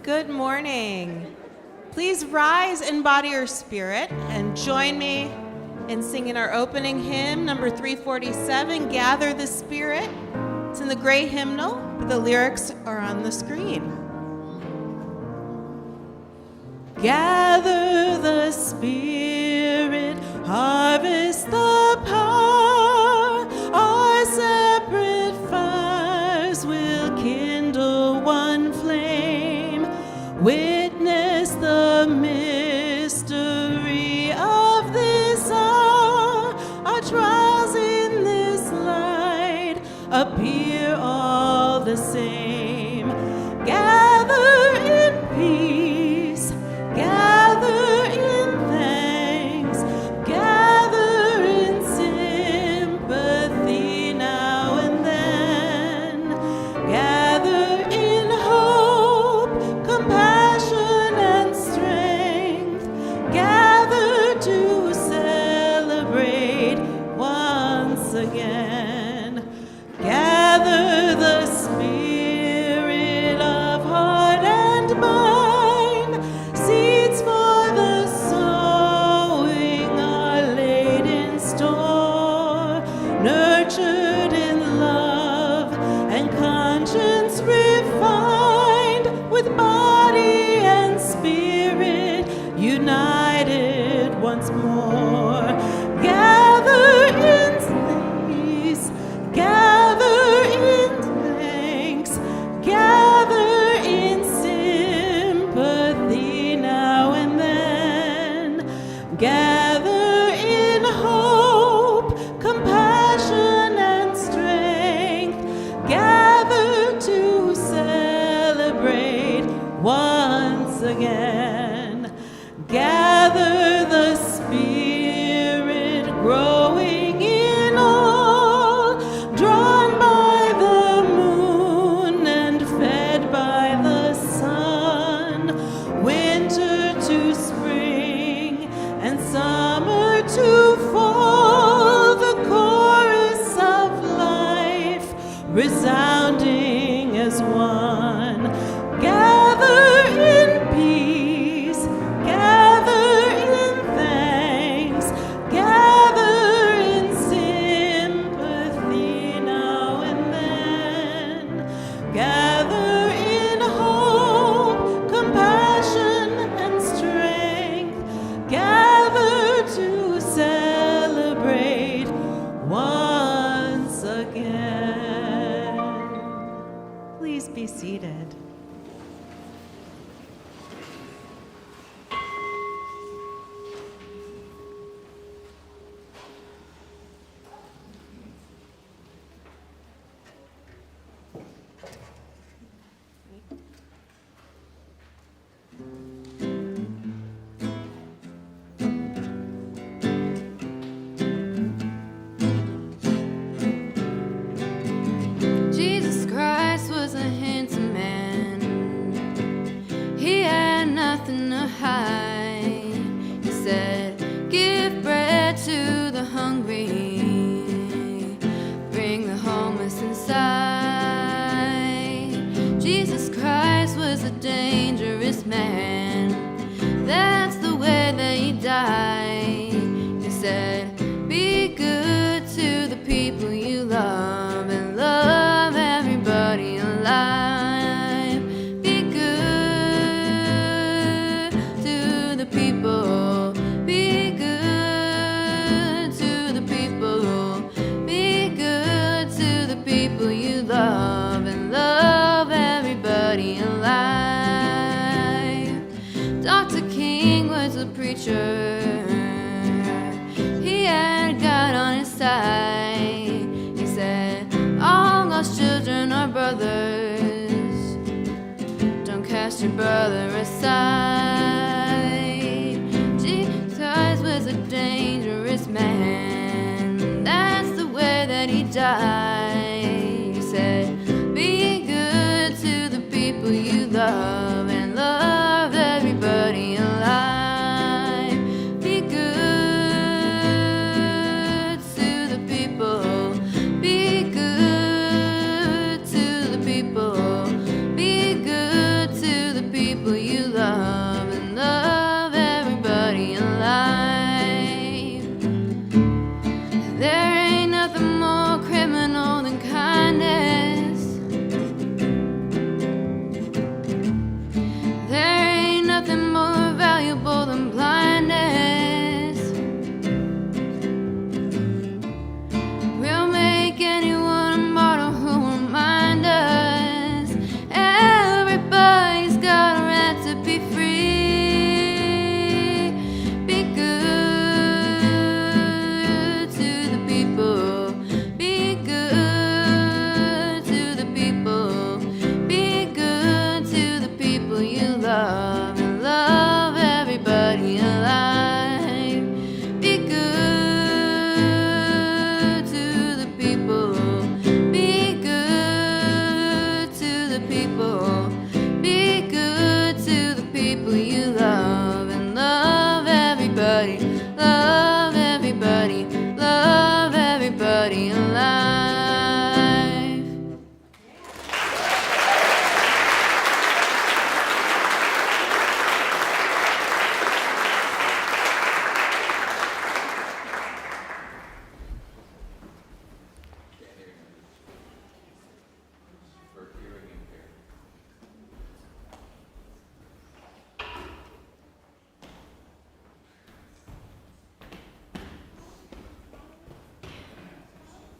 Good morning. Please rise in body or spirit and join me in singing our opening hymn, number 347, Gather the Spirit. It's in the gray hymnal, but the lyrics are on the screen. Gather the Spirit, harvest the power, our separate fires will kindle one flame, witness the mystery of this hour, our trials in this light appear all the same. Gather in peace, gather in thanks, gather in sympathy now and then, gather in hope, compassion and strength, gather to celebrate once again. Gather the spirit of heart and mind, seeds for the sowing are laid in store, nurtured in love and conscience refined, with body and spirit united once more. Gather in peace, gather in thanks, gather in sympathy now and then, gather in hope, compassion and strength, gather to celebrate once again. Gather the Spirit growing in all, drawn by the moon and fed by the sun, winter to spring and summer to fall, the chorus of life resounding as one. Gather in peace, gather in thanks, gather in sympathy now and then, gather in hope, compassion and strength, gather to celebrate once again. Please be seated. Jesus Christ was a handsome man. He had nothing to hide. He said, "Give bread to the hungry, bring the homeless inside." Jesus Christ was a dangerous man. That's the way that he died. He said, "Be good to the people you love and love everybody alive." Be good to the people. Be good to the people. Be good to the people you love and love everybody alive. Dr. King was a preacher. He had God on his side. He said, "All God's children are brothers. Don't cast your brother aside." Jesus was a dangerous man. That's the way that he died. He said, "Be good to the people you love and love everybody alive." Be good to the people. Be good to the people. Be good to the people.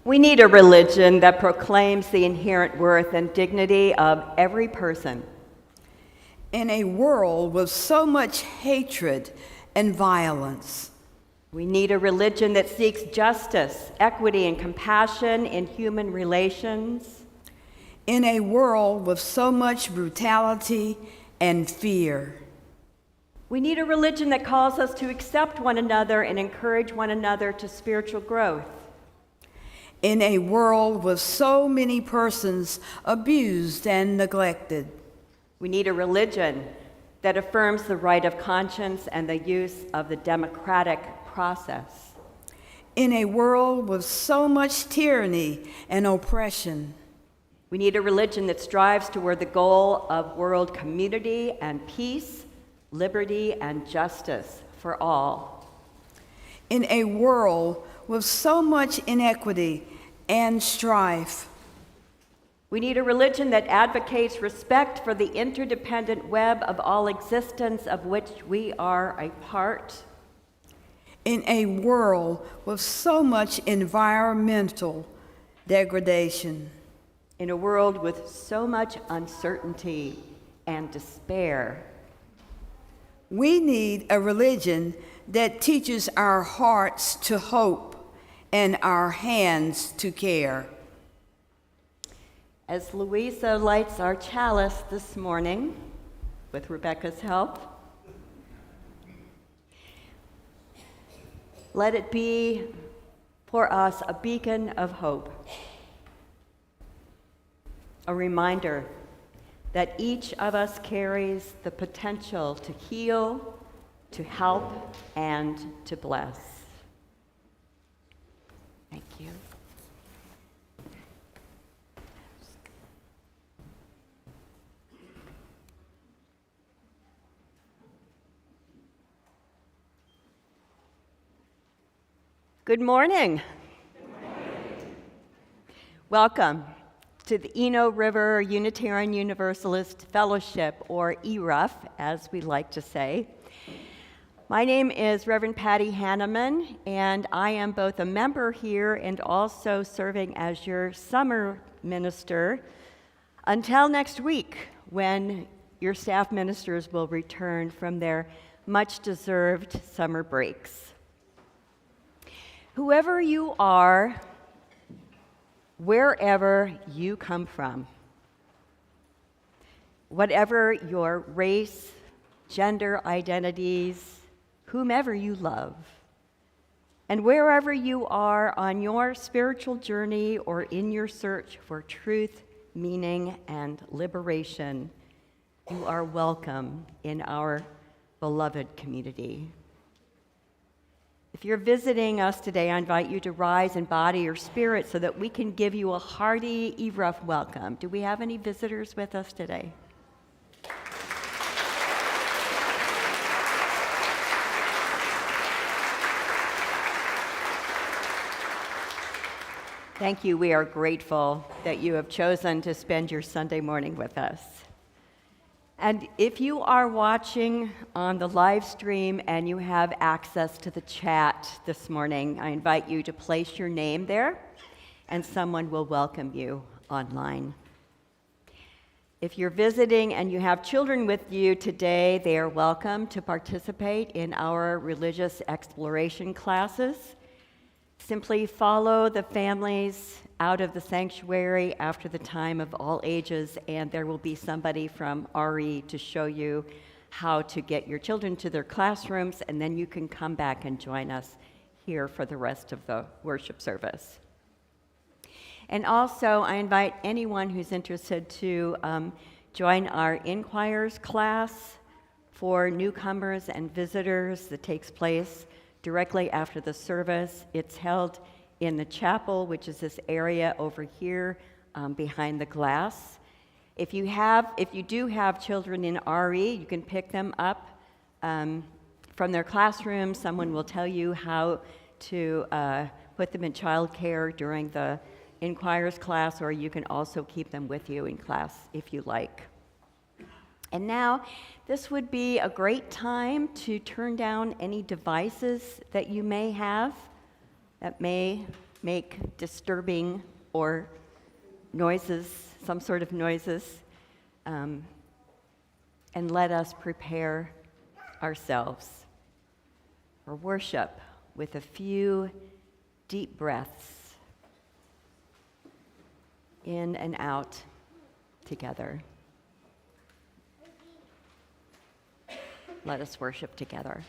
We need a religion that proclaims the inherent worth and dignity of every person. In a world with so much hatred and violence, We need a religion that seeks justice, equity, and compassion in human relations. in a world with so much brutality and fear, We need a religion that calls us to accept one another and encourage one another to spiritual growth. in a world with so many persons abused and neglected, We need a religion that affirms the right of conscience and the use of the democratic process. in a world with so much tyranny and oppression, We need a religion that strives toward the goal of world community and peace, liberty, and justice for all. in a world with so much inequity and strife, We need a religion that advocates respect for the interdependent web of all existence of which we are a part. in a world with so much environmental degradation, In a world with so much uncertainty and despair. we need a religion that teaches our hearts to hope and our hands to care. As Louisa lights our chalice this morning, with Rebecca's help, let it be for us a beacon of hope, a reminder that each of us carries the potential to heal, to help, and to bless. Thank you. Good morning. Welcome to the Eno River Unitarian Universalist Fellowship, or ERUUF, as we like to say. My name is Reverend Patty Hanneman, and I am both a member here and also serving as your summer minister until next week, when your staff ministers will return from their much-deserved summer breaks. Whoever you are, wherever you come from, whatever your race, gender identities, whomever you love, and wherever you are on your spiritual journey or in your search for truth, meaning, and liberation, you are welcome in our beloved community. If you're visiting us today, I invite you to rise in body or spirit so that we can give you a hearty ERUUF welcome. Do we have any visitors with us today? Thank you. We are grateful that you have chosen to spend your Sunday morning with us. And if you are watching on the live stream and you have access to the chat this morning, I invite you to place your name there, and someone will welcome you online. If you're visiting and you have children with you today, they are welcome to participate in our religious exploration classes. Simply follow the families out of the sanctuary after the time of all ages, and there will be somebody from RE to show you how to get your children to their classrooms, and then you can come back and join us here for the rest of the worship service. And also, I invite anyone who's interested to join our Inquires class for newcomers and visitors that takes place directly after the service. It's held in the chapel, which is this area over here behind the glass. If you do have children in RE, you can pick them up from their classroom. Someone will tell you how to put them in childcare during the Inquires class, or you can also keep them with you in class if you like. And now, this would be a great time to turn down any devices that you may have that may make disturbing or noises, some sort of noises, and let us prepare ourselves for worship with a few deep breaths in and out together. Let us worship together.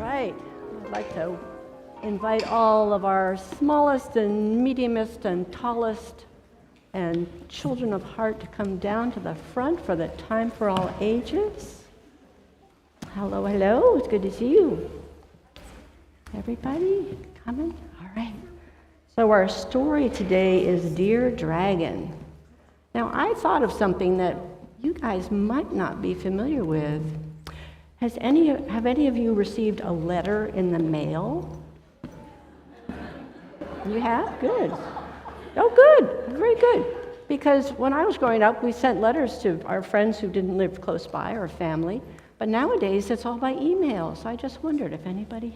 I'd like to invite all of our smallest and mediumest and tallest and children of heart to come down to the front for the Time for All Ages. Hello, hello, it's good to see you. Everybody coming? All right. So our story today is Dear Dragon. Now, I thought of something that you guys might not be familiar with. Have any of you received a letter in the mail? You have? Good. Oh, good. Very good. Because when I was growing up, we sent letters to our friends who didn't live close by, or family. But nowadays, it's all by email. So I just wondered if anybody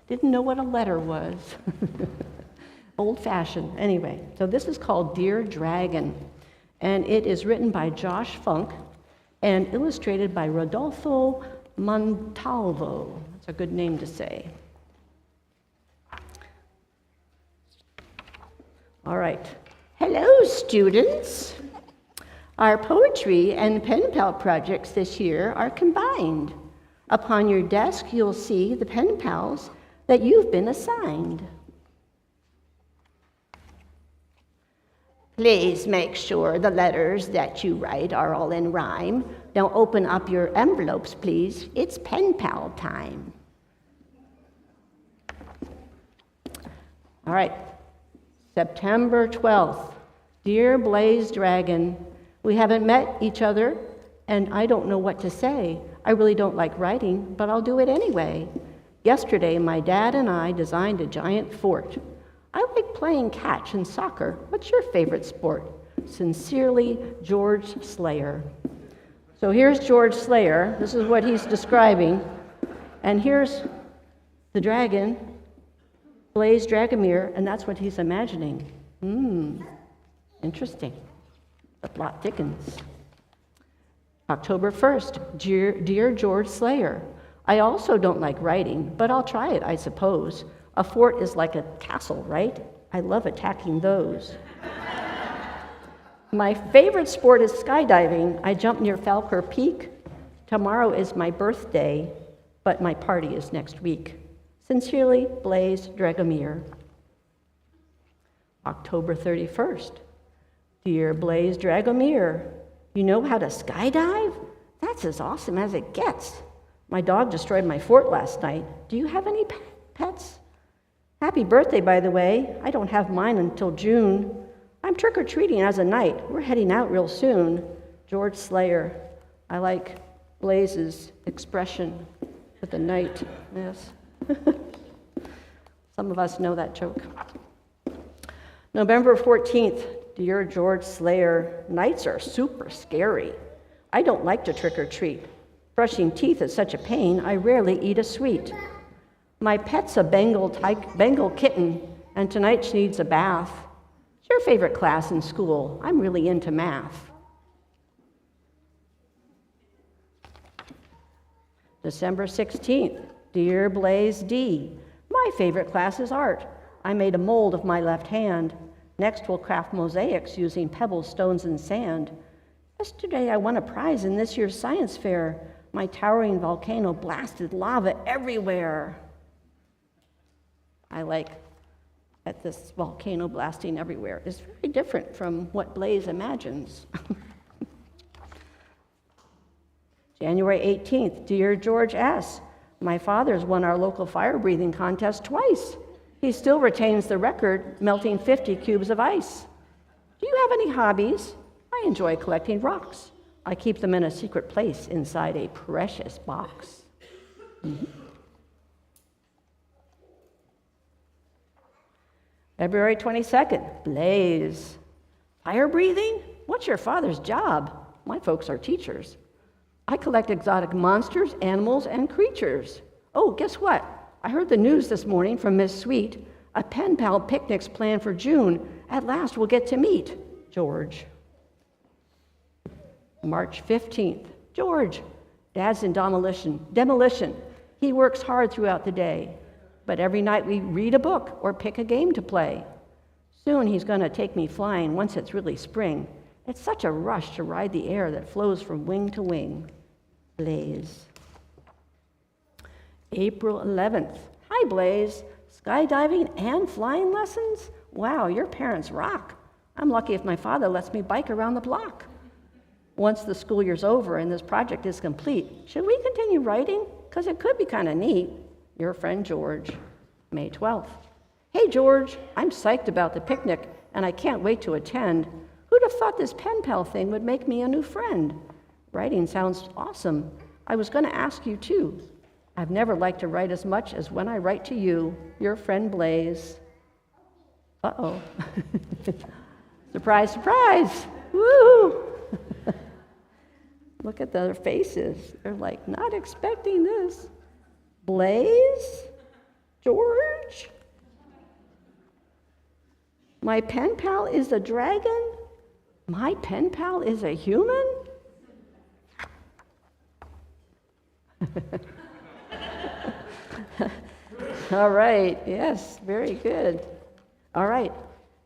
didn't know what a letter was. Old-fashioned. Anyway, so this is called Dear Dragon. And it is written by Josh Funk and illustrated by Rodolfo Montalvo. That's a good name to say. All right. Hello, students. Our poetry and pen pal projects this year are combined. Upon your desk, you'll see the pen pals that you've been assigned. Please make sure the letters that you write are all in rhyme. Now open up your envelopes, please. It's pen pal time. All right. September 12th. Dear Blaze Dragon, we haven't met each other, and I don't know what to say. I really don't like writing, but I'll do it anyway. Yesterday, my dad and I designed a giant fort. I like playing catch and soccer. What's your favorite sport? Sincerely, George Slayer. So here's George Slayer. This is what he's describing. And here's the dragon, Blaze Dragomir, and that's what he's imagining. Interesting. A plot thickens. October 1st, Dear George Slayer. I also don't like writing, but I'll try it, I suppose. A fort is like a castle, right? I love attacking those. My favorite sport is skydiving. I jump near Falkir Peak. Tomorrow is my birthday, but my party is next week. Sincerely, Blaze Dragomir. October 31st. Dear Blaze Dragomir, you know how to skydive? That's as awesome as it gets. My dog destroyed my fort last night. Do you have any pets? Happy birthday, by the way. I don't have mine until June. I'm trick-or-treating as a knight. We're heading out real soon. George Slayer. I like Blaze's expression with the knight. Yes. Some of us know that joke. November 14th. Dear George Slayer, nights are super scary. I don't like to trick-or-treat. Brushing teeth is such a pain, I rarely eat a sweet. My pet's a Bengal kitten, and tonight she needs a bath. It's your favorite class in school. I'm really into math. December 16th. Dear Blaze D, my favorite class is art. I made a mold of my left hand. Next, we'll craft mosaics using pebbles, stones, and sand. Yesterday, I won a prize in this year's science fair. My towering volcano blasted lava everywhere. I like that this volcano blasting everywhere is very different from what Blaze imagines. January 18th, Dear George S., my father's won our local fire breathing contest twice. He still retains the record, melting 50 cubes of ice. Do you have any hobbies? I enjoy collecting rocks. I keep them in a secret place inside a precious box. February 22nd, Blaze. Fire breathing? What's your father's job? My folks are teachers. I collect exotic monsters, animals, and creatures. Oh, guess what? I heard the news this morning from Miss Sweet. A pen pal picnic's planned for June. At last we'll get to meet. George. March 15th. George. Dad's in demolition. He works hard throughout the day. But every night we read a book or pick a game to play. Soon he's going to take me flying once it's really spring. It's such a rush to ride the air that flows from wing to wing. Blaze. April 11th. Hi, Blaze. Skydiving and flying lessons? Wow, your parents rock. I'm lucky if my father lets me bike around the block. Once the school year's over and this project is complete, should we continue writing? Because it could be kind of neat. Your friend George. May 12th. Hey, George, I'm psyched about the picnic, and I can't wait to attend. Who'd have thought this pen pal thing would make me a new friend? Writing sounds awesome. I was going to ask you, too. I've never liked to write as much as when I write to you, your friend Blaze. Uh-oh. Surprise, surprise. Woo! Look at their faces. They're like, not expecting this. Blaze? George? My pen pal is a dragon? My pen pal is a human? All right, yes, very good. All right,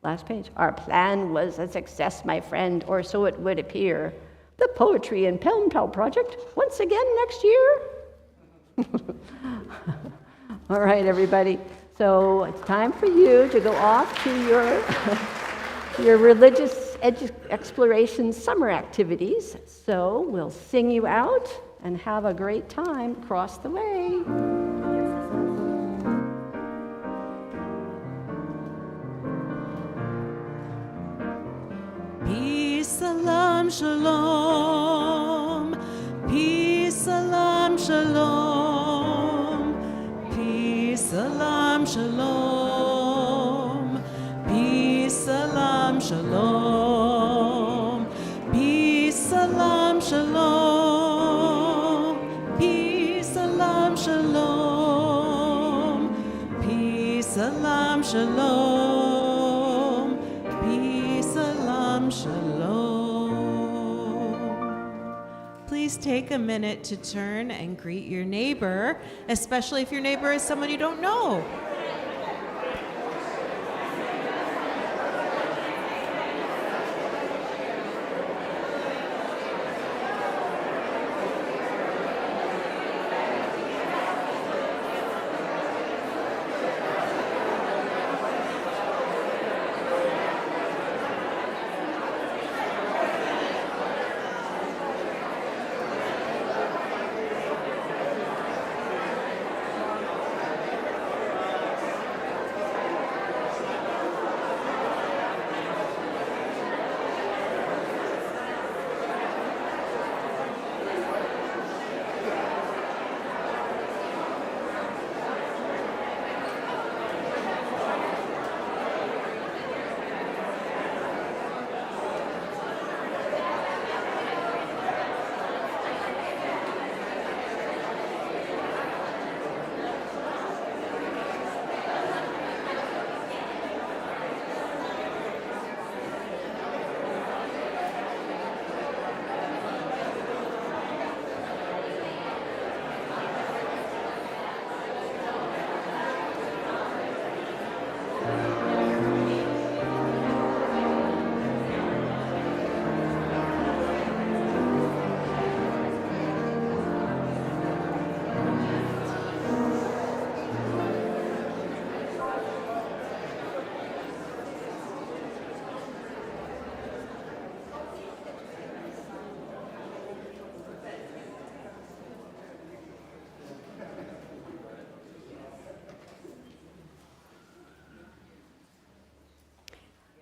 last page. Our plan was a success, my friend, or so it would appear. The Poetry and Pen Pal Project, once again next year. All right, everybody. So it's time for you to go off to your religious exploration summer activities. So we'll sing you out and have a great time across the way. Peace, salam, shalom. Peace, salam, shalom. Peace, salam, shalom. Peace, salam, shalom. Peace, salam, shalom. Peace, salam, shalom. Peace, salam, shalom. Peace, salam, shalom. Please take a minute to turn and greet your neighbor, especially if your neighbor is someone you don't know.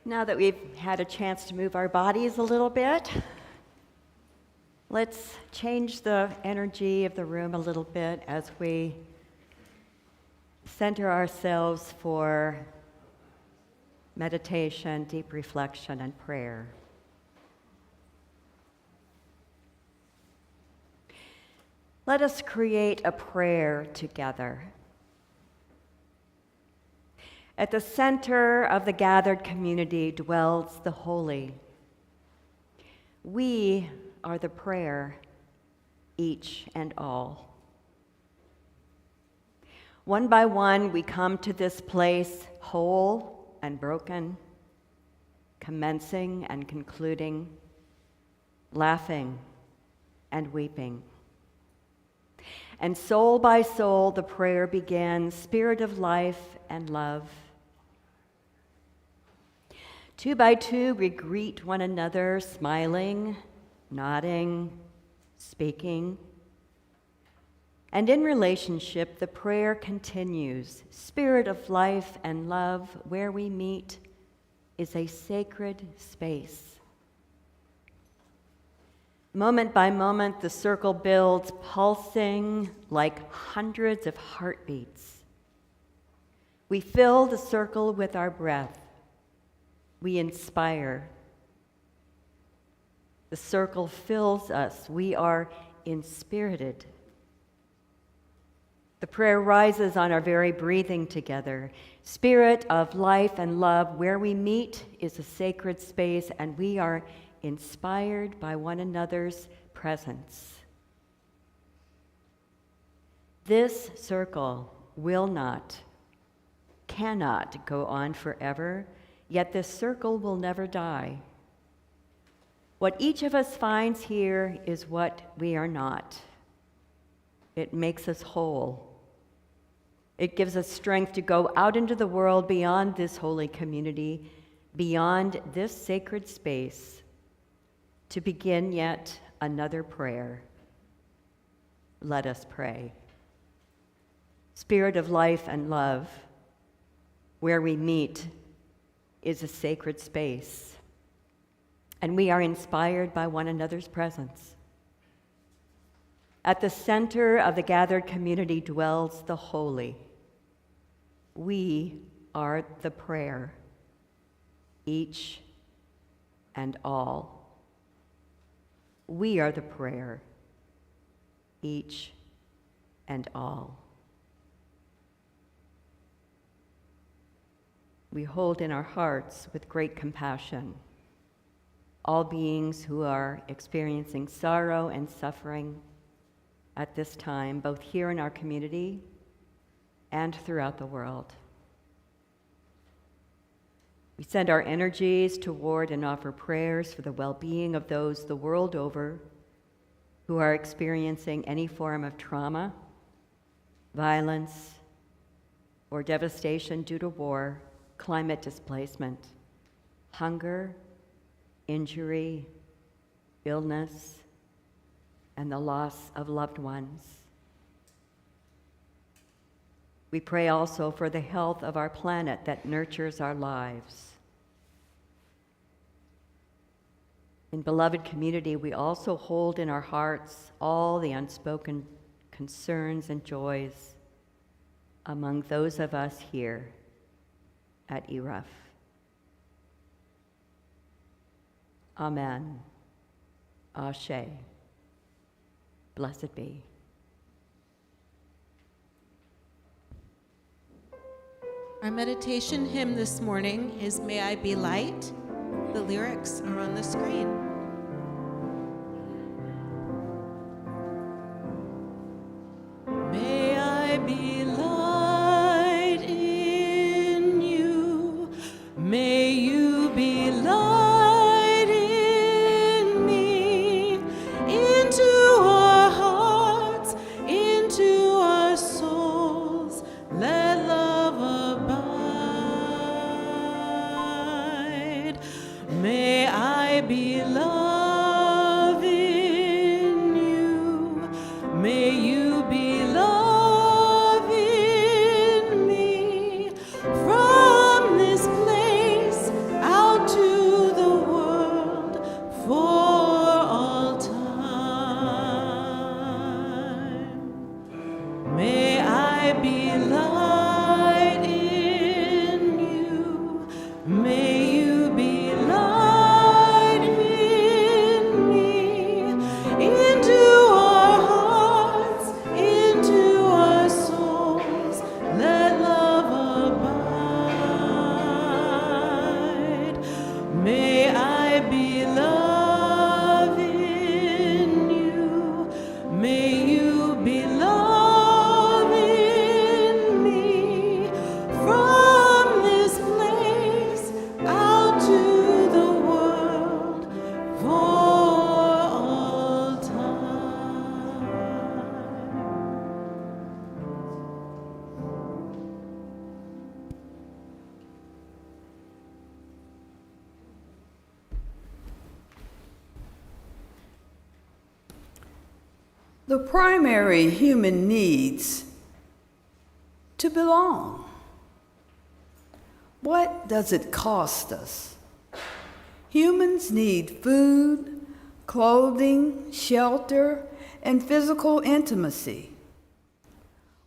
Now that we've had a chance to move our bodies a little bit, let's change the energy of the room a little bit as we center ourselves for meditation, deep reflection, and prayer. Let us create a prayer together. At the center of the gathered community dwells the holy. We are the prayer, each and all. One by one, we come to this place whole and broken, commencing and concluding, laughing and weeping. And soul by soul, the prayer begins, spirit of life and love. Two by two, we greet one another, smiling, nodding, speaking. And in relationship, the prayer continues. Spirit of life and love, where we meet, is a sacred space. Moment by moment, the circle builds, pulsing like hundreds of heartbeats. We fill the circle with our breath. We inspire. The circle fills us. We are inspirited. The prayer rises on our very breathing together. Spirit of life and love, where we meet is a sacred space, and we are inspired by one another's presence. This circle will not, cannot go on forever, yet this circle will never die. What each of us finds here is what we are not. It makes us whole. It gives us strength to go out into the world beyond this holy community, beyond this sacred space, to begin yet another prayer. Let us pray. Spirit of life and love, where we meet is a sacred space, and we are inspired by one another's presence. At the center of the gathered community dwells the holy. We are the prayer, each and all. We are the prayer, each and all. We hold in our hearts with great compassion all beings who are experiencing sorrow and suffering at this time, both here in our community and throughout the world. We send our energies toward and offer prayers for the well-being of those the world over who are experiencing any form of trauma, violence, or devastation due to war, climate displacement, hunger, injury, illness, and the loss of loved ones. We pray also for the health of our planet that nurtures our lives. In beloved community, we also hold in our hearts all the unspoken concerns and joys among those of us here at ERUUF. Amen. Ashe. Blessed be. Our meditation hymn this morning is May I Be Light. The lyrics are on the screen. May I be light in you. May you be light in me. Into our hearts, into our souls, let love abide. May I be love in you. May you be love in me. From this place out to the world for all time. May I be light in you. May I be love in you. May you be love in me. From this place out to the world for all time. The primary human needs to belong. What does it cost us? Humans need food, clothing, shelter, and physical intimacy.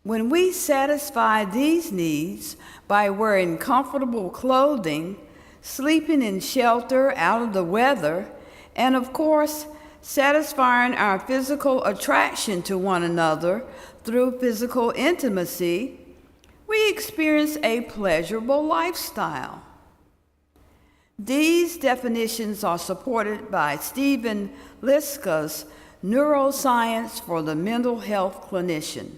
When we satisfy these needs by wearing comfortable clothing, sleeping in shelter out of the weather, and of course, satisfying our physical attraction to one another through physical intimacy, we experience a pleasurable lifestyle. These definitions are supported by Stephen Liska's Neuroscience for the Mental Health Clinician.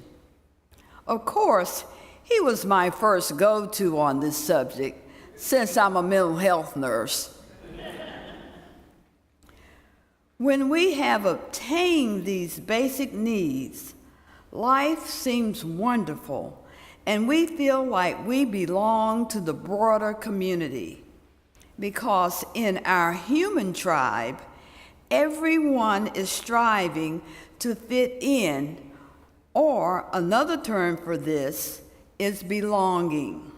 Of course, he was my first go-to on this subject since I'm a mental health nurse. When we have obtained these basic needs, life seems wonderful, and we feel like we belong to the broader community. Because in our human tribe, everyone is striving to fit in, or another term for this is belonging.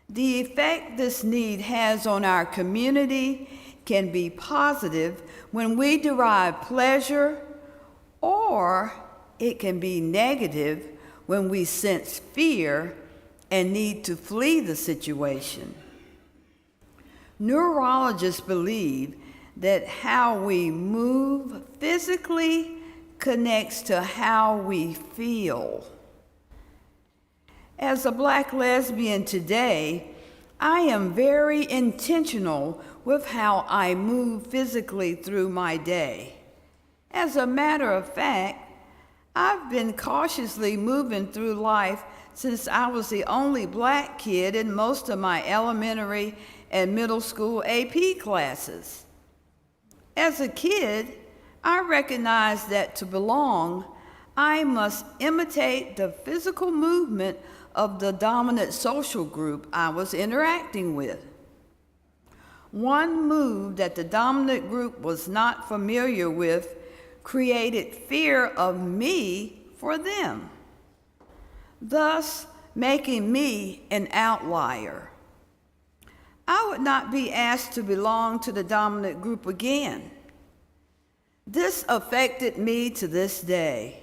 The effect this need has on our community can be positive when we derive pleasure, or it can be negative when we sense fear and need to flee the situation. Neurologists believe that how we move physically connects to how we feel. As a Black lesbian today, I am very intentional with how I move physically through my day. As a matter of fact, I've been cautiously moving through life since I was the only Black kid in most of my elementary and middle school AP classes. As a kid, I recognized that to belong, I must imitate the physical movement of the dominant social group I was interacting with. One move that the dominant group was not familiar with created fear of me for them, thus making me an outlier. I would not be asked to belong to the dominant group again. This affected me to this day,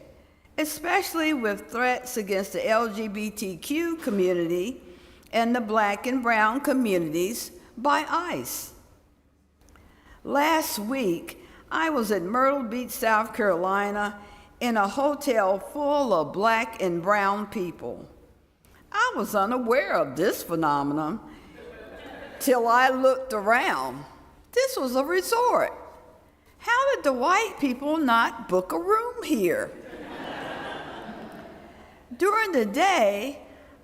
especially with threats against the LGBTQ community and the Black and brown communities by ICE. Last week, I was at Myrtle Beach, South Carolina, in a hotel full of Black and brown people. I was unaware of this phenomenon till I looked around. This was a resort. How did the white people not book a room here? During the day,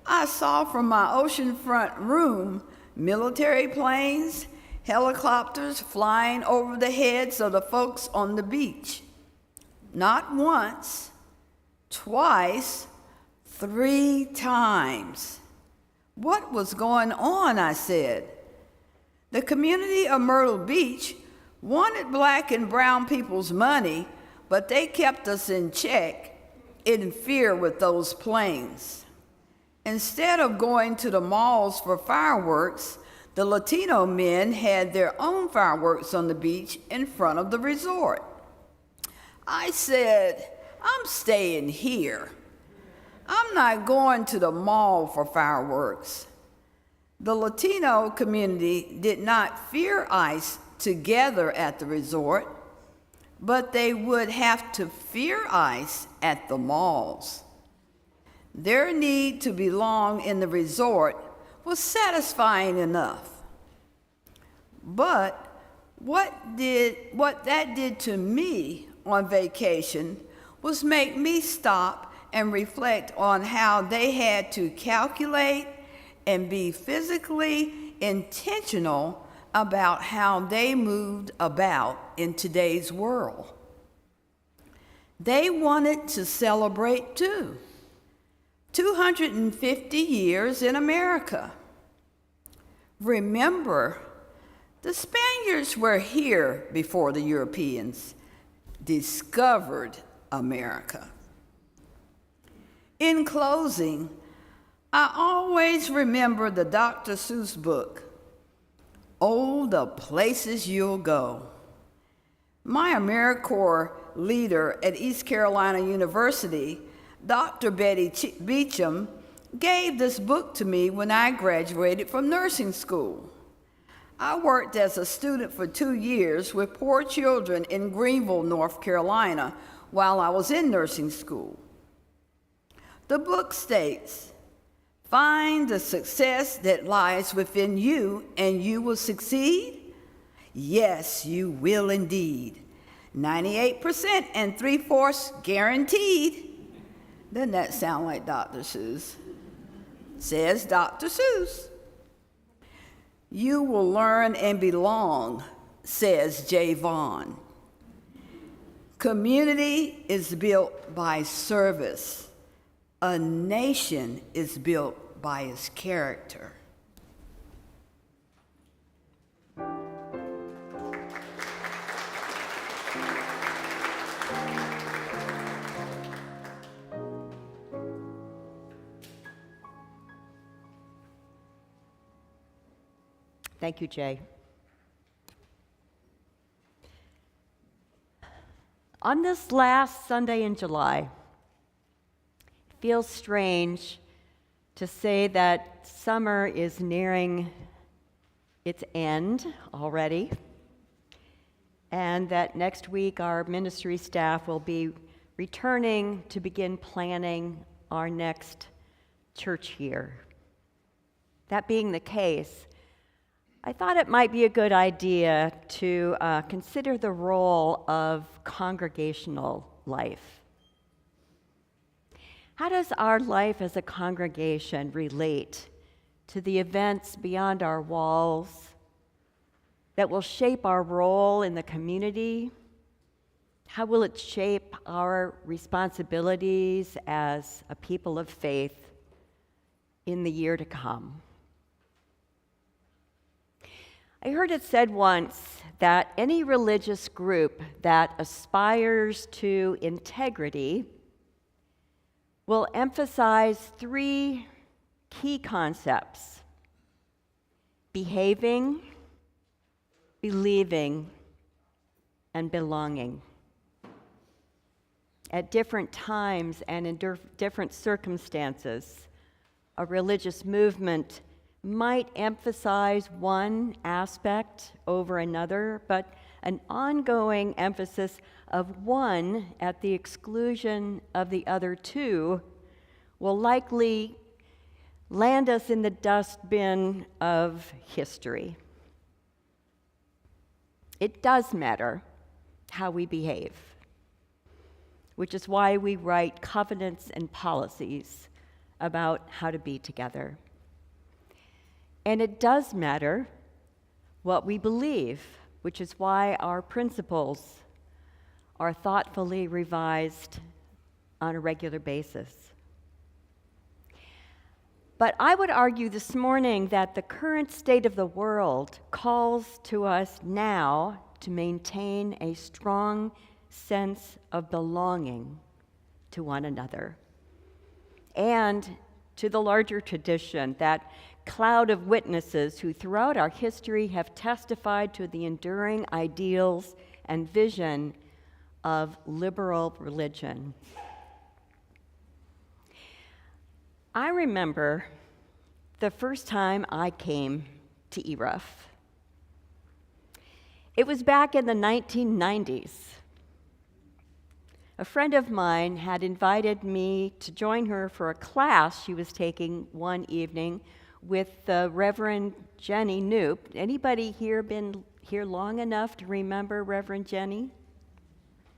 I saw from my oceanfront room military planes, helicopters flying over the heads of the folks on the beach. Not once, twice, 3 times. What was going on, I said. The community of Myrtle Beach wanted Black and brown people's money, but they kept us in check, in fear with those planes. Instead of going to the malls for fireworks, the Latino men had their own fireworks on the beach in front of the resort. I said, I'm staying here. I'm not going to the mall for fireworks. The Latino community did not fear ICE together at the resort, but they would have to fear ICE at the malls. Their need to belong in the resort was satisfying enough. But What that did to me on vacation was make me stop and reflect on how they had to calculate and be physically intentional about how they moved about in today's world. They wanted to celebrate too. 250 years in America. Remember, the Spaniards were here before the Europeans discovered America. In closing, I always remember the Dr. Seuss book, Oh, the Places You'll Go. My AmeriCorps leader at East Carolina University, Dr. Betty Beecham, gave this book to me when I graduated from nursing school. I worked as a student for 2 years with poor children in Greenville, North Carolina, while I was in nursing school. The book states, "Find the success that lies within you, and you will succeed? Yes, you will indeed. 98% and 3/4 guaranteed." Doesn't that sound like Dr. Seuss? Says Dr. Seuss. "You will learn and belong," says J. Vaughn. "Community is built by service. A nation is built by its character." Thank you, Jay. On this last Sunday in July, it feels strange to say that summer is nearing its end already, and that next week our ministry staff will be returning to begin planning our next church year. That being the case, I thought it might be a good idea to consider the role of congregational life. How does our life as a congregation relate to the events beyond our walls that will shape our role in the community? How will it shape our responsibilities as a people of faith in the year to come? I heard it said once that any religious group that aspires to integrity will emphasize 3 key concepts: behaving, believing, and belonging. At different times and in different circumstances, a religious movement might emphasize one aspect over another, but an ongoing emphasis of one at the exclusion of the other 2 will likely land us in the dustbin of history. It does matter how we behave, which is why we write covenants and policies about how to be together. And it does matter what we believe, which is why our principles are thoughtfully revised on a regular basis. But I would argue this morning that the current state of the world calls to us now to maintain a strong sense of belonging to one another and to the larger tradition, that cloud of witnesses who throughout our history have testified to the enduring ideals and vision of liberal religion. I remember the first time I came to ERUUF. It was back in the 1990s. A friend of mine had invited me to join her for a class she was taking one evening with the Reverend Jenny Knoop. Anybody here been here long enough to remember Reverend Jenny?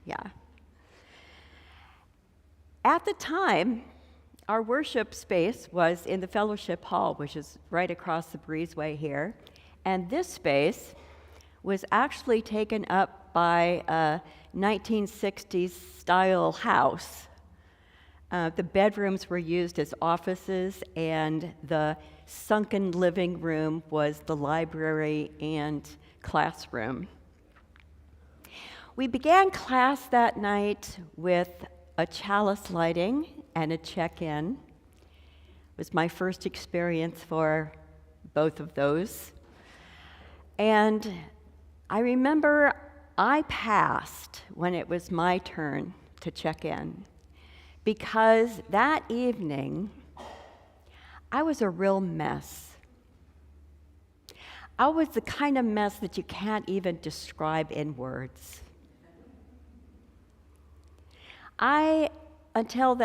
Yeah. At the time, our worship space was in the fellowship hall, which is right across the breezeway here. And this space was actually taken up by a 1960s style house. The bedrooms were used as offices, and the sunken living room was the library and classroom. We began class that night with a chalice lighting and a check-in. It was my first experience for both of those. And I remember I passed when it was my turn to check in, because that evening, I was a real mess. I was the kind of mess that you can't even describe in words. Until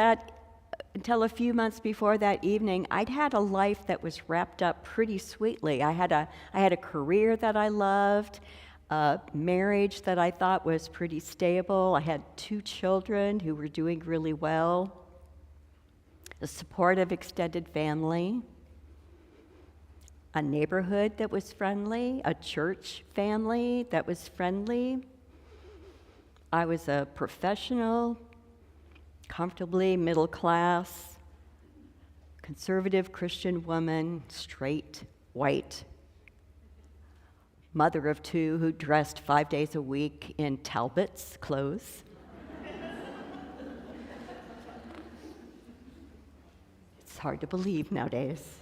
a few months before that evening, I'd had a life that was wrapped up pretty sweetly. I had a career that I loved, a marriage that I thought was pretty stable. I had 2 children who were doing really well, a supportive extended family, a neighborhood that was friendly, a church family that was friendly. I was a professional, comfortably middle class, conservative Christian woman, straight, white, mother of 2 who dressed 5 days a week in Talbot's clothes. It's hard to believe nowadays.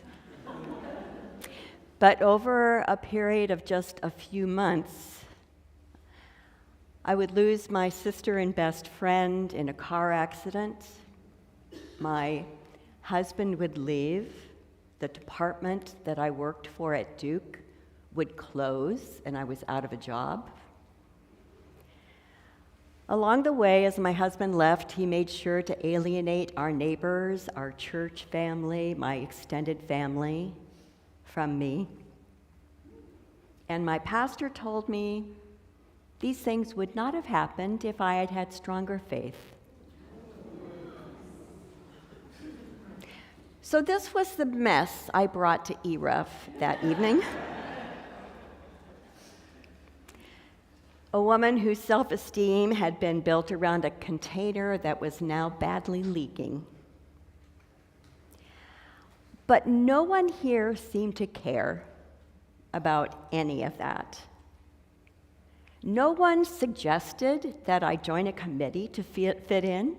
But over a period of just a few months, I would lose my sister and best friend in a car accident. My husband would leave. The department that I worked for at Duke would close, and I was out of a job. Along the way, as my husband left, he made sure to alienate our neighbors, our church family, my extended family from me. And my pastor told me these things would not have happened if I had had stronger faith. So this was the mess I brought to ERUUF that evening. A woman whose self-esteem had been built around a container that was now badly leaking. But no one here seemed to care about any of that. No one suggested that I join a committee to fit in.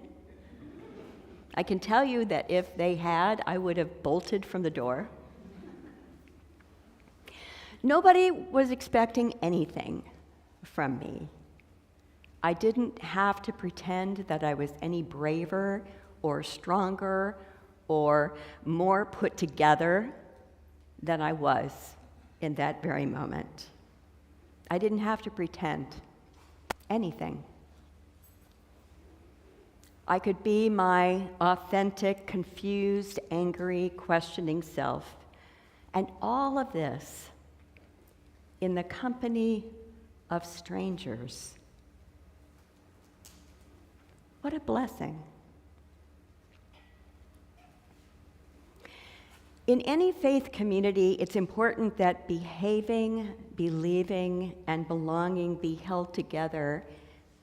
I can tell you that if they had, I would have bolted from the door. Nobody was expecting anything from me. I didn't have to pretend that I was any braver or stronger or more put together than I was in that very moment. I didn't have to pretend anything. I could be my authentic, confused, angry, questioning self. And all of this in the company of strangers. What a blessing. In any faith community, it's important that behaving, believing, and belonging be held together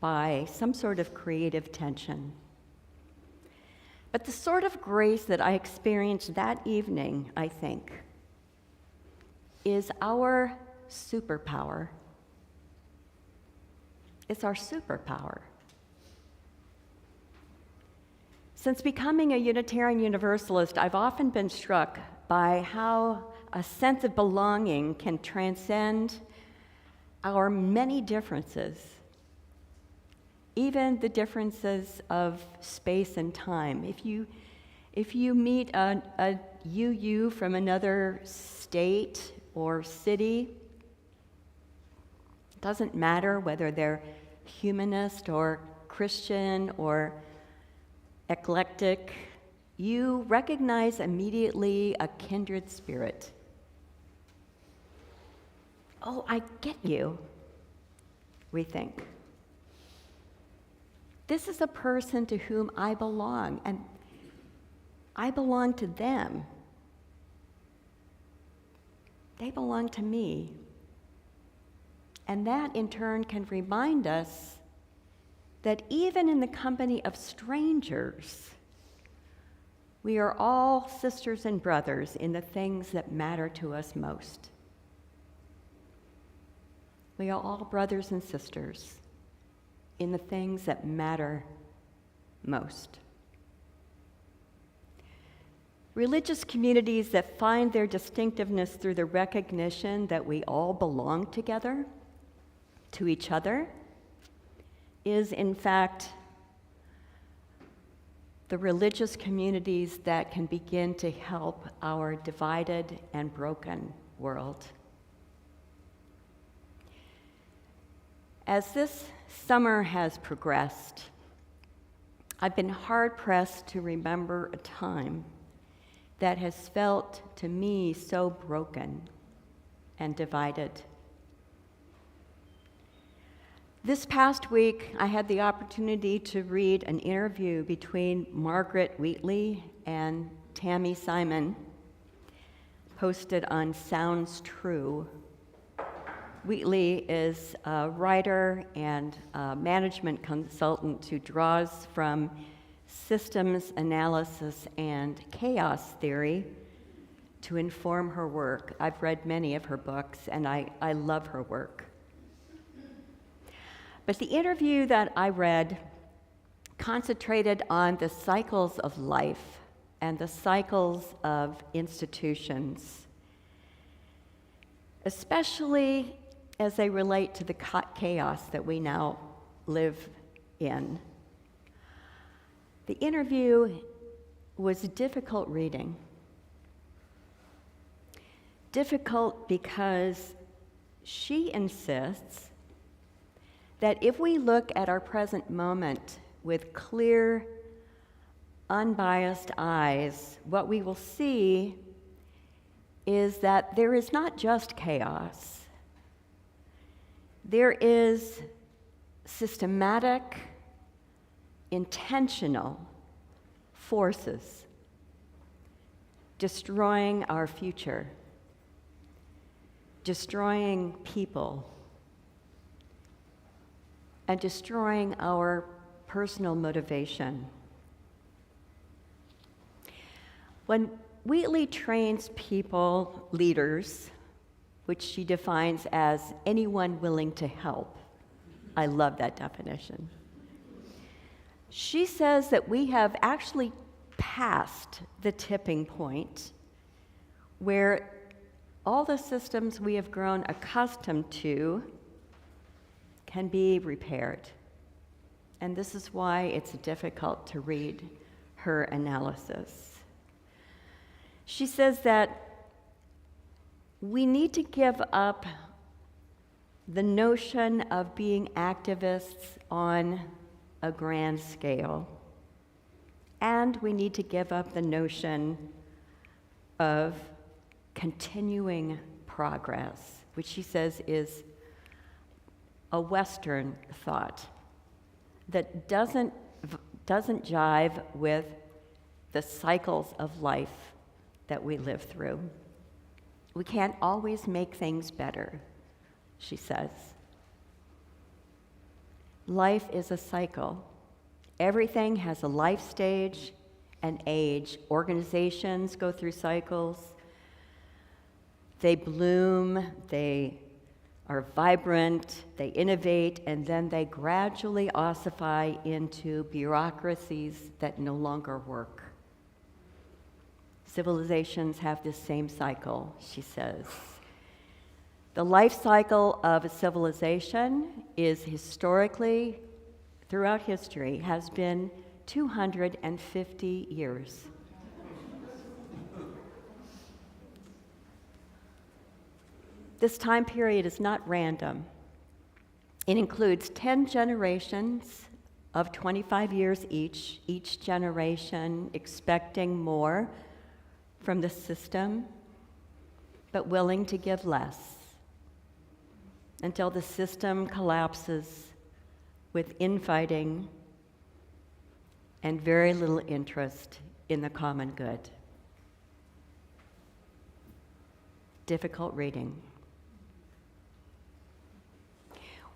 by some sort of creative tension. But the sort of grace that I experienced that evening, I think, is our superpower. It's our superpower. Since becoming a Unitarian Universalist, I've often been struck by how a sense of belonging can transcend our many differences, even the differences of space and time. If you meet a UU from another state or city, it doesn't matter whether they're humanist or Christian or eclectic, you recognize immediately a kindred spirit. Oh, I get you, we think. This is a person to whom I belong, and I belong to them. They belong to me. And that, in turn, can remind us that even in the company of strangers, we are all sisters and brothers in the things that matter to us most. We are all brothers and sisters in the things that matter most. Religious communities that find their distinctiveness through the recognition that we all belong together, to each other, is in fact the religious communities that can begin to help our divided and broken world. As this summer has progressed, I've been hard-pressed to remember a time that has felt to me so broken and divided. This past week, I had the opportunity to read an interview between Margaret Wheatley and Tammy Simon, posted on Sounds True. Wheatley is a writer and a management consultant who draws from systems analysis and chaos theory to inform her work. I've read many of her books, and I love her work. But the interview that I read concentrated on the cycles of life and the cycles of institutions, especially as they relate to the chaos that we now live in. The interview was difficult reading. Difficult because she insists that if we look at our present moment with clear, unbiased eyes, what we will see is that there is not just chaos. There is systematic, intentional forces destroying our future, destroying people, and destroying our personal motivation. When Wheatley trains people, leaders, which she defines as anyone willing to help, I love that definition. She says that we have actually passed the tipping point where all the systems we have grown accustomed to can be repaired. And this is why it's difficult to read her analysis. She says that we need to give up the notion of being activists on a grand scale, and we need to give up the notion of continuing progress, which she says is a Western thought that doesn't jive with the cycles of life that we live through. We can't always make things better, she says. Life is a cycle. Everything has a life stage and age. Organizations go through cycles. They bloom, they are vibrant, they innovate, and then they gradually ossify into bureaucracies that no longer work. Civilizations have this same cycle, she says. The life cycle of a civilization is historically, throughout history, has been 250 years. This time period is not random. It includes 10 generations of 25 years each generation expecting more from the system, but willing to give less. until the system collapses with infighting and very little interest in the common good. Difficult reading.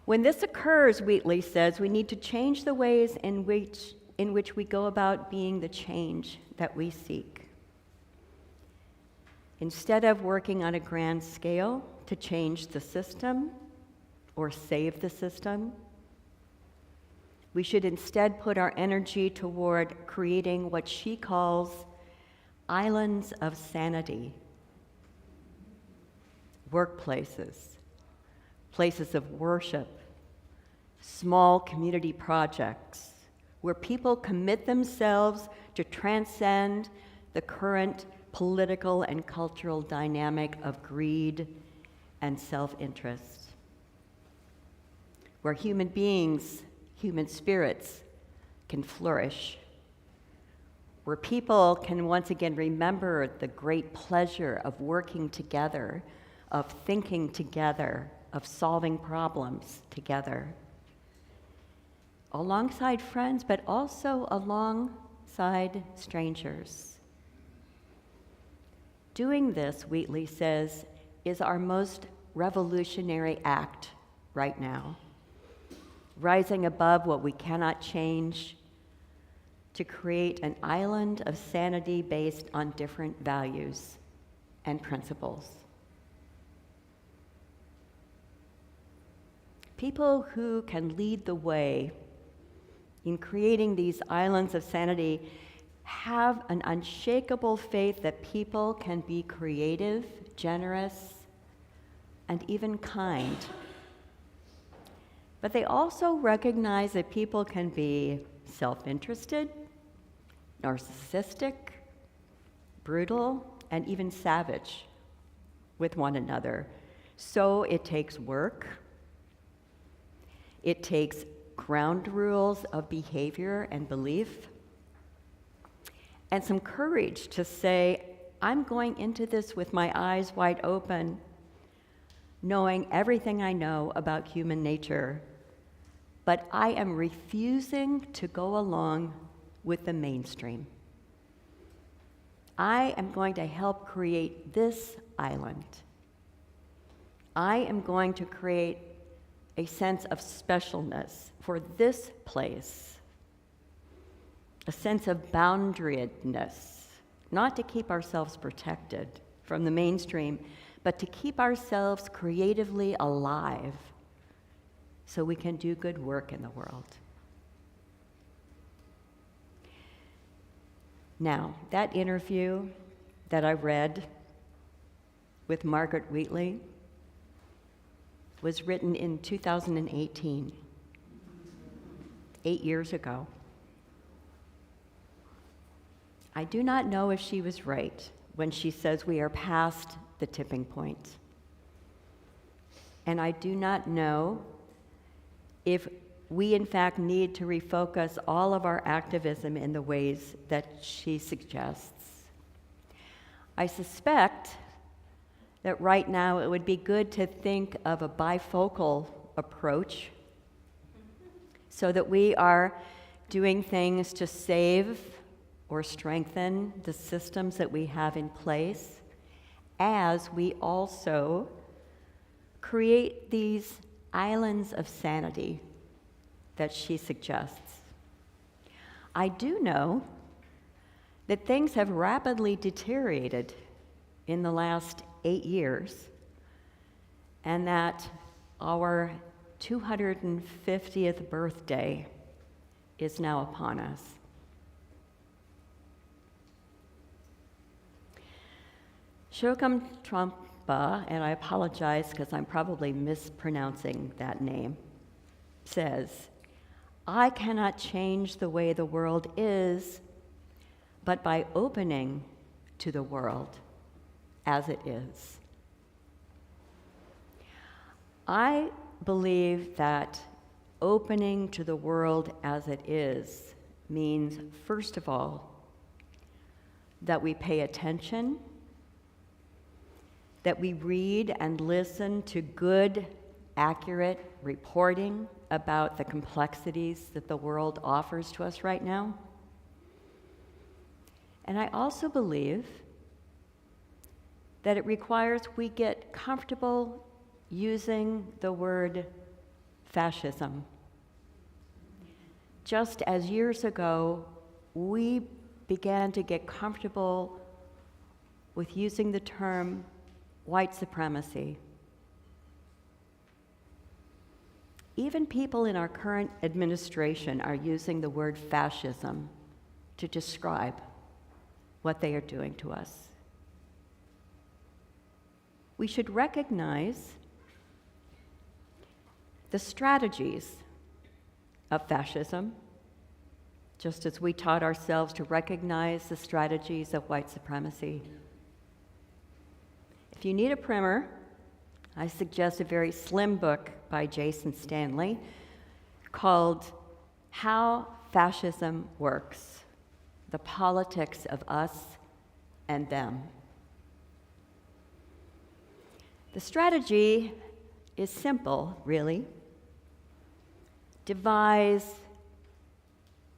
When this occurs, Wheatley says, we need to change the ways in which we go about being the change that we seek. Instead of working on a grand scale to change the system or save the system, we should instead put our energy toward creating what she calls islands of sanity. Workplaces, places of worship, small community projects where people commit themselves to transcend the current political and cultural dynamic of greed and self-interest, where human beings, human spirits can flourish, where people can once again remember the great pleasure of working together, of thinking together, of solving problems together, alongside friends, but also alongside strangers. Doing this, Wheatley says, is our most revolutionary act right now, rising above what we cannot change to create an island of sanity based on different values and principles. People who can lead the way in creating these islands of sanity have an unshakable faith that people can be creative, generous, and even kind. But they also recognize that people can be self-interested, narcissistic, brutal, and even savage with one another. So it takes work. It takes ground rules of behavior and belief, and some courage to say, I'm going into this with my eyes wide open, knowing everything I know about human nature, but I am refusing to go along with the mainstream. I am going to help create this island. I am going to create a sense of specialness for this place, a sense of boundariedness, not to keep ourselves protected from the mainstream, but to keep ourselves creatively alive so we can do good work in the world. Now, that interview that I read with Margaret Wheatley was written in 2018, 8 years ago. I do not know if she was right when she says we are past the tipping point. And I do not know if we in fact need to refocus all of our activism in the ways that she suggests. I suspect that right now it would be good to think of a bifocal approach so that we are doing things to save or strengthen the systems that we have in place, as we also create these islands of sanity that she suggests. I do know that things have rapidly deteriorated in the last 8 years, and that our 250th birthday is now upon us. Shokam Trungpa, and I apologize because I'm probably mispronouncing that name, says, I cannot change the way the world is, but by opening to the world as it is. I believe that opening to the world as it is means, first of all, that we pay attention, that we read and listen to good accurate reporting about the complexities that the world offers to us right now. And I also believe that it requires we get comfortable using the word fascism. Just as years ago, we began to get comfortable with using the term white supremacy. Even people in our current administration are using the word fascism to describe what they are doing to us. We should recognize the strategies of fascism, just as we taught ourselves to recognize the strategies of white supremacy. If you need a primer, I suggest a very slim book by Jason Stanley called How Fascism Works: The Politics of Us and Them. The strategy is simple, really. Devise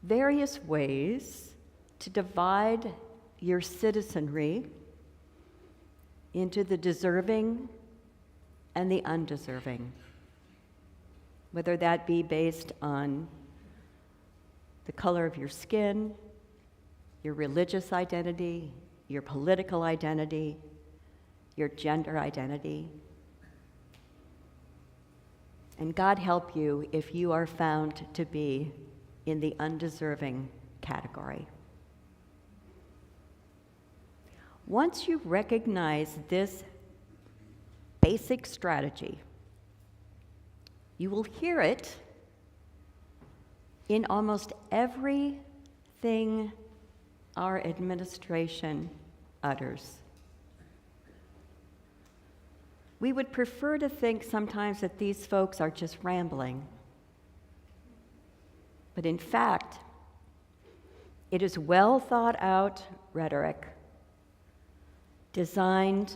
various ways to divide your citizenry into the deserving and the undeserving, whether that be based on the color of your skin, your religious identity, your political identity, your gender identity. And God help you if you are found to be in the undeserving category. Once you recognize this basic strategy, you will hear it in almost everything our administration utters. We would prefer to think sometimes that these folks are just rambling. But in fact, it is well thought out rhetoric designed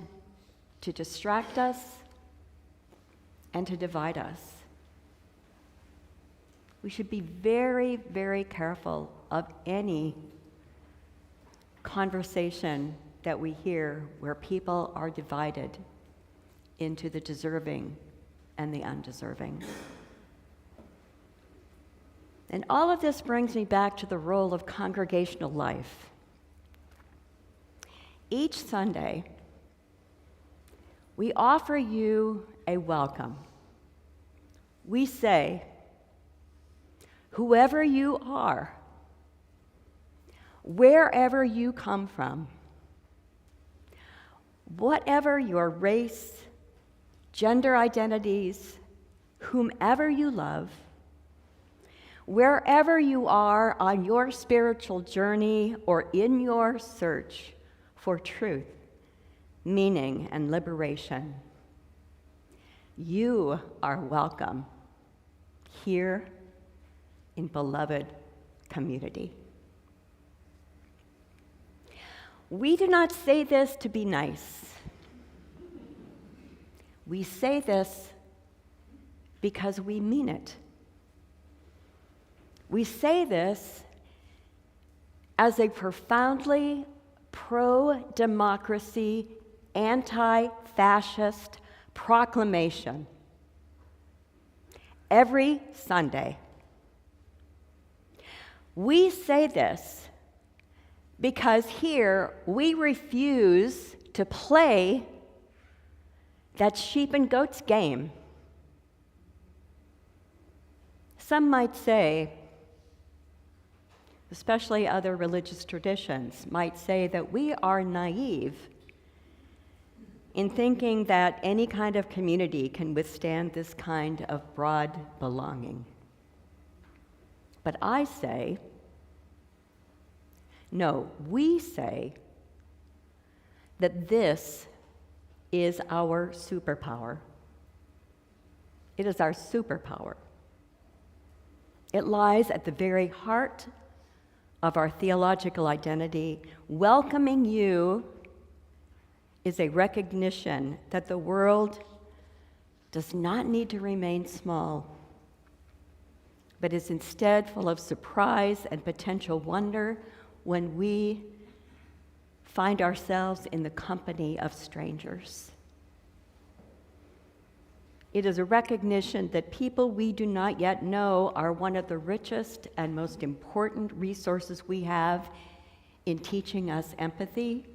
to distract us and to divide us. We should be very, very careful of any conversation that we hear where people are divided into the deserving and the undeserving. And all of this brings me back to the role of congregational life. Each Sunday, we offer you a welcome. We say, whoever you are, wherever you come from, whatever your race, gender identities, whomever you love, wherever you are on your spiritual journey or in your search for truth, meaning, and liberation, you are welcome here in beloved community. We do not say this to be nice. We say this because we mean it. We say this as a profoundly pro-democracy, anti-fascist proclamation every Sunday. We say this because here we refuse to play that sheep and goats game. Some might say, especially other religious traditions, might say that we are naive in thinking that any kind of community can withstand this kind of broad belonging. But I say, no, we say that this is our superpower. It is our superpower. It lies at the very heart of our theological identity. Welcoming you is a recognition that the world does not need to remain small, but is instead full of surprise and potential wonder when we find ourselves in the company of strangers. It is a recognition that people we do not yet know are one of the richest and most important resources we have in teaching us empathy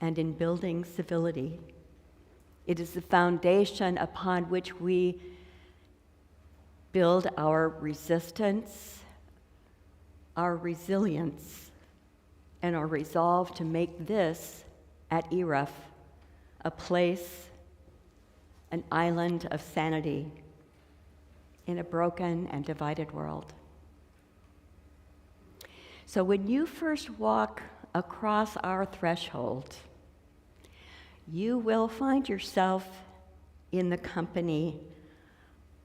and in building civility. It is the foundation upon which we build our resistance, our resilience, and our resolve to make this, at ERUUF, a place, an island of sanity in a broken and divided world. So when you first walk across our threshold, you will find yourself in the company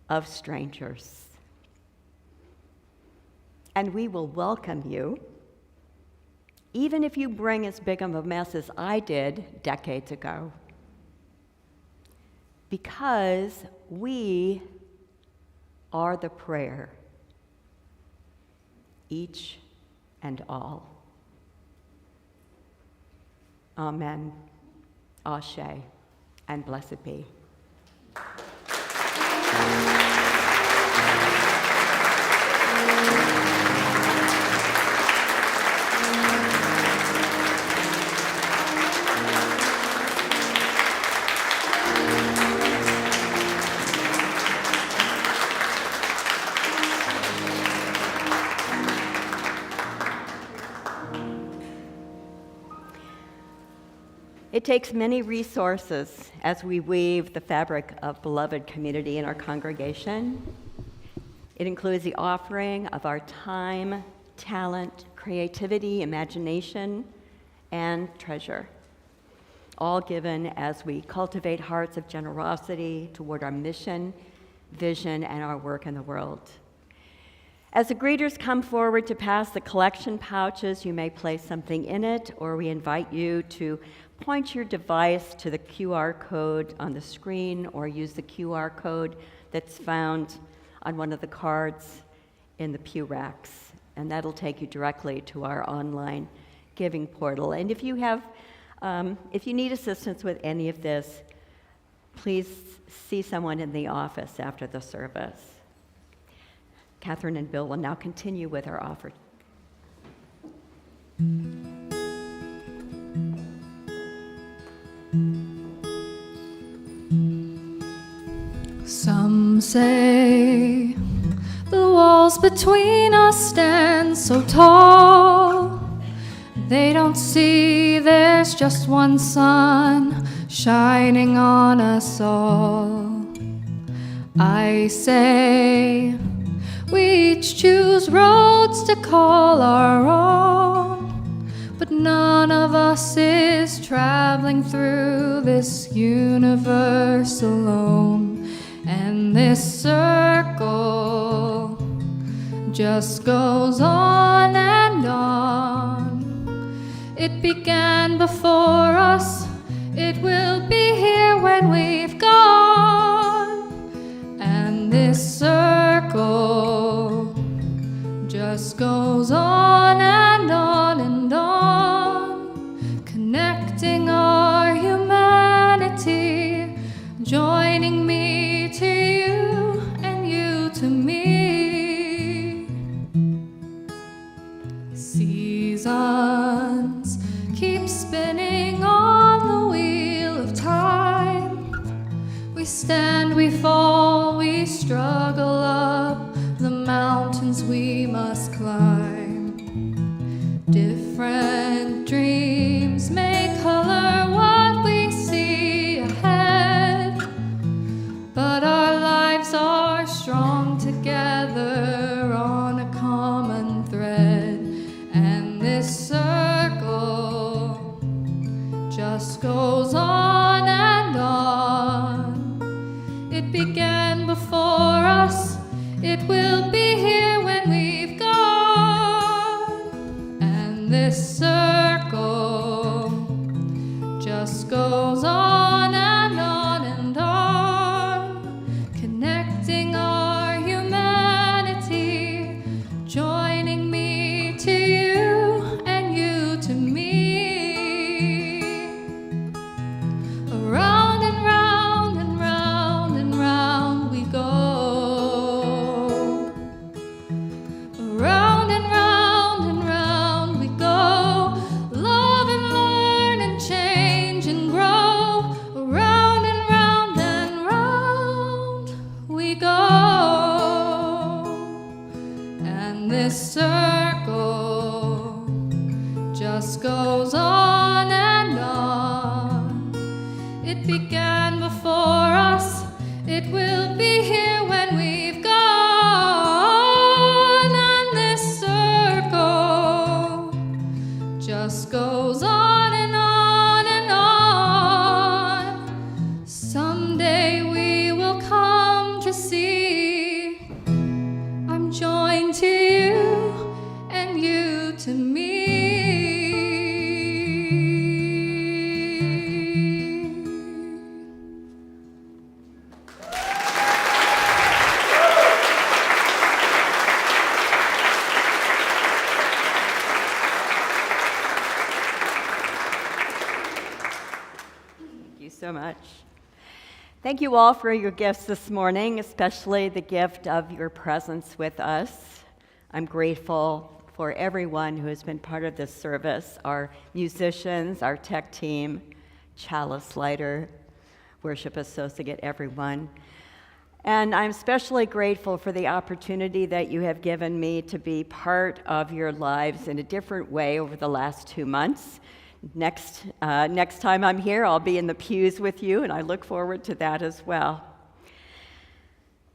of strangers. And we will welcome you, even if you bring as big of a mess as I did decades ago, because we are the prayer, each and all. Amen, Ashe, and blessed be. It takes many resources as we weave the fabric of beloved community in our congregation. It includes the offering of our time, talent, creativity, imagination, and treasure, all given as we cultivate hearts of generosity toward our mission, vision, and our work in the world. As the greeters come forward to pass the collection pouches, you may place something in it, or we invite you to point your device to the QR code on the screen, or use the QR code that's found on one of the cards in the pew racks, and that'll take you directly to our online giving portal. And if you need assistance with any of this, please see someone in the office after the service. Catherine and Bill will now continue with our offer. Some say the walls between us stand so tall. They don't see there's just one sun shining on us all. I say we each choose roads to call our own, but none of us is traveling through this universe alone. And this circle just goes on and on. It began before us, it will be here when we've gone. And this circle just goes on and on and on, connecting our humanity, joining me to you and you to me. Seasons keep spinning on the wheel of time. We stand, we fall, we struggle up the mountains we must climb. Different dreams may color what we see ahead, but our lives are strong together on a common thread. And this circle just goes on and on. It began before us, it will be here when we've gone. And this circle just goes on and on and on, it will be here when we've gone, and this circle just goes on and on and on. Someday we will come to see I'm joined to you and you to me. Thank you so much. Thank you all for your gifts this morning, especially the gift of your presence with us. I'm grateful for everyone who has been part of this service, our musicians, our tech team, chalice lighter, worship associate, everyone. And I'm especially grateful for the opportunity that you have given me to be part of your lives in a different way over the last 2 months. Next time I'm here, I'll be in the pews with you, and I look forward to that as well.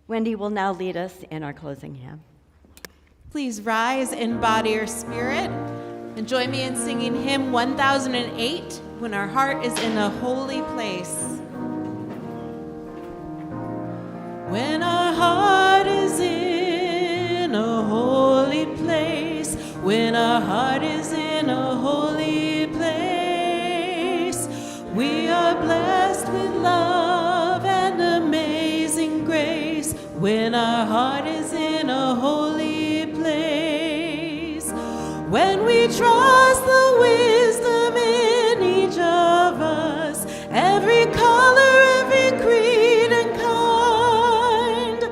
Wendy will now lead us in our closing hymn. Please rise in body or spirit and join me in singing hymn 1008, When Our Heart is in a Holy Place. When our heart is in a holy place, when our heart is in a holy place, we are blessed with love and amazing grace. When our heart is in a holy place, when we trust the wisdom in each of us, every color, every creed and kind,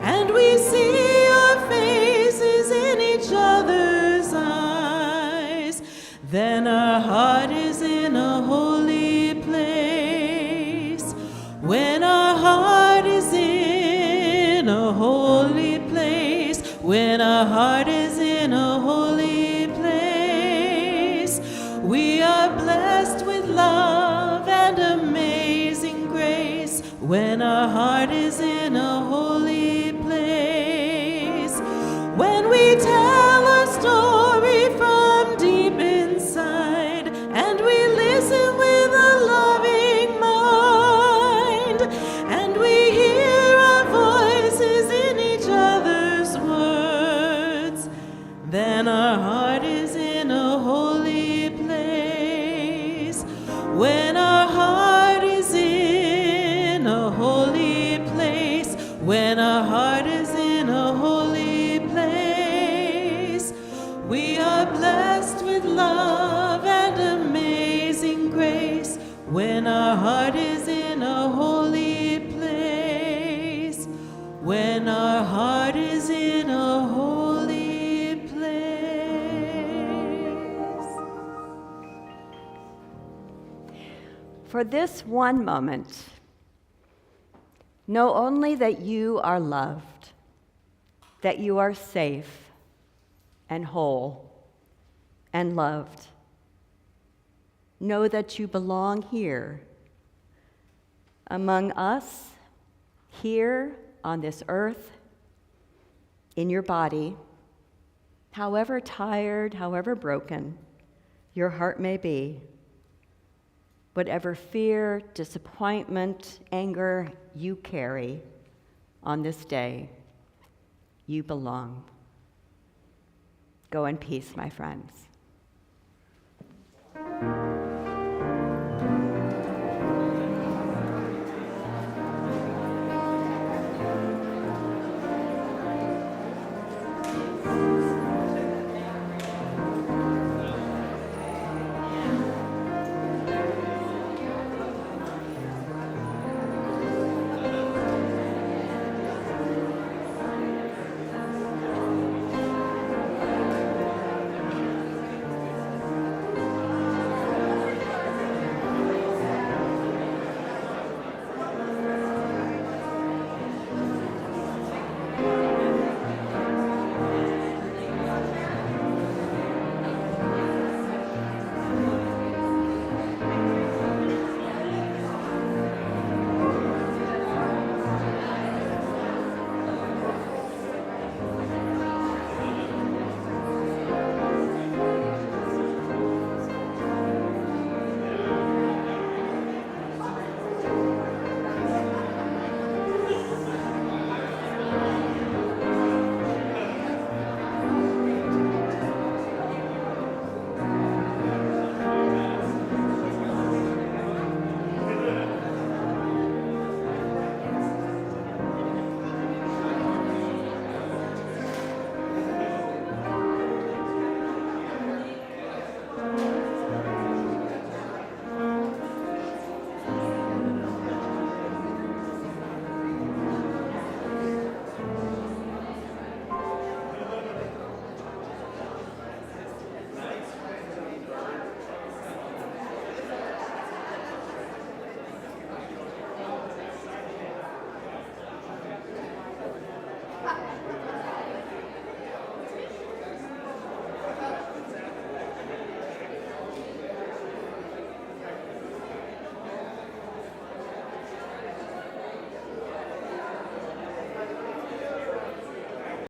and we see our faces in each other's eyes, then our heart is in a holy place. When our heart is in a holy place, when our heart is in a holy place, we are blessed with love and amazing grace. When our heart is in a holy place, when we tell a story from deep inside, and we listen with a loving mind, and we hear our voices in each other's words, then our heart is in a holy place. When our heart is in a holy place, when our heart is in a holy place, we are blessed with love and amazing grace. When our heart is in a holy place, when our heart is in a holy place. For this one moment, know only that you are loved, that you are safe and whole and loved. Know that you belong here among us, here on this earth, in your body, however tired, however broken your heart may be, whatever fear, disappointment, anger you carry on this day, you belong. Go in peace, my friends.